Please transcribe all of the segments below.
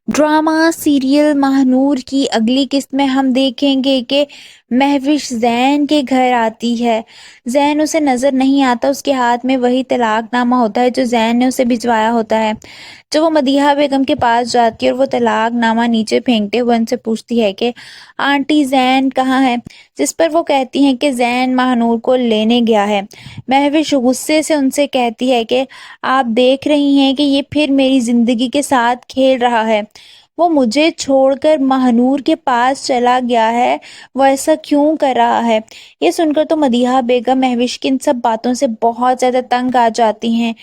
Drama serial Mahnoor की अगली किस्त में हम देखेंगे कि महविश जैन के घर आती है। जैन उसे नजर नहीं आता, उसके हाथ में वही तलाकनामा होता है जो जैन ने उसे भिजवाया होता है। जब वो मदीहा बेगम के पास जाती है और वो तलाकनामा नीचे फेंकते हुए उनसे पूछती है कि आंटी जैन कहाँ है, जिस पर वो कहती हैं कि जैन महानूर को लेने गया है। महविश गुस्से से उनसे कहती है कि आप देख रही हैं कि ये फिर मेरी जिंदगी के साथ खेल रहा है। वो मुझे छोड़कर महानूर के पास चला गया है, वो ऐसा क्यों कर रहा है। ये सुनकर तो मदीहा बेगम महविश की इन सब बातों से बहुत ज्यादा तंग आ जाती हैं।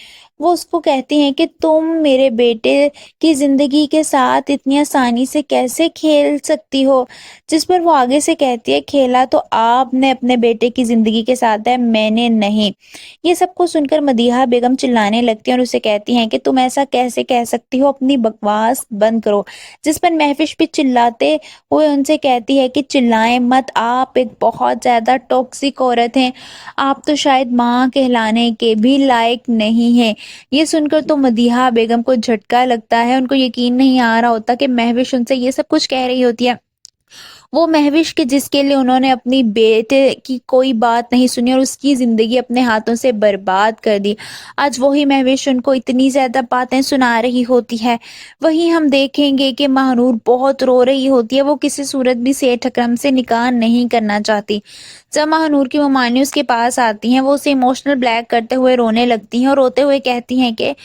वो उसको कहती हैं कि तुम मेरे बेटे की जिंदगी के साथ इतनी आसानी से कैसे खेल सकती हो। जिस पर वो आगे से कहती है, खेला तो आपने अपने बेटे की जिंदगी के साथ है, मैंने नहीं। ये सब कुछ सुनकर मदीहा बेगम चिल्लाने लगती हैं और उसे कहती हैं कि तुम ऐसा कैसे कह सकती हो, अपनी बकवास बंद करो। जिस पर महविश भी चिल्लाते हुए उनसे कहती है कि चिल्लाएं मत, आप एक बहुत ज्यादा टॉक्सिक औरत हैं, आप तो शायद माँ कहलाने के भी लायक नहीं हैं। ये सुनकर तो मदीहा बेगम को झटका लगता है, उनको यकीन नहीं आ रहा होता कि महविश उनसे ये सब कुछ कह रही होती है। वो महविश के जिसके लिए उन्होंने अपनी बेटे की कोई बात नहीं सुनी और उसकी जिंदगी अपने हाथों से बर्बाद कर दी, आज वही महविश उनको इतनी ज्यादा बातें सुना रही होती है। वहीं हम देखेंगे कि महानूर बहुत रो रही होती है, वो किसी सूरत भी सेठ अकरम से निकाह नहीं करना चाहती। जब महानूर की ममानी उसके पास आती हैं, वो उसे इमोशनल ब्लैक करते हुए रोने लगती हैं और रोते हुए कहती हैं कि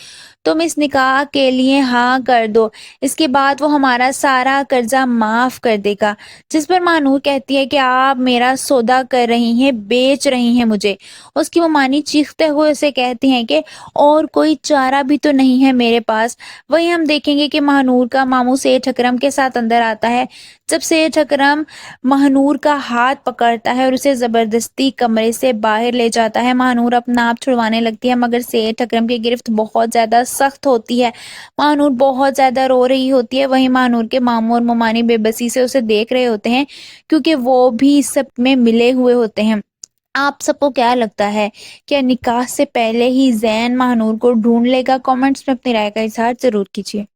तुम इस निकाह के लिए हाँ कर दो, इसके बाद वो हमारा सारा कर्जा माफ कर देगा। जिस पर मानूर कहती है कि आप मेरा सौदा कर रही हैं, बेच रही हैं मुझे। उसकी ममानी चीखते हुए उसे कहती हैं कि और कोई चारा भी तो नहीं है मेरे पास। वहीं हम देखेंगे कि महानूर का मामू सेठ अकरम के साथ अंदर आता है। जब सेठ अकरम महानूर का हाथ पकड़ता है और उसे जबरदस्ती कमरे से बाहर ले जाता है, महानूर अपना आप छुड़वाने लगती है, मगर सेठ अकरम की गिरफ्त बहुत ज्यादा सख्त होती है। महानूर बहुत ज्यादा रो रही होती है। वहीं महानूर के मामू और ममानी बेबसी से उसे देख रहे होते हैं, क्योंकि वो भी इस सब में मिले हुए होते हैं। आप सबको क्या लगता है, क्या निकाह से पहले ही जैन महानूर को ढूंढ लेगा? कमेंट्स में अपनी राय का इजहार जरूर कीजिए।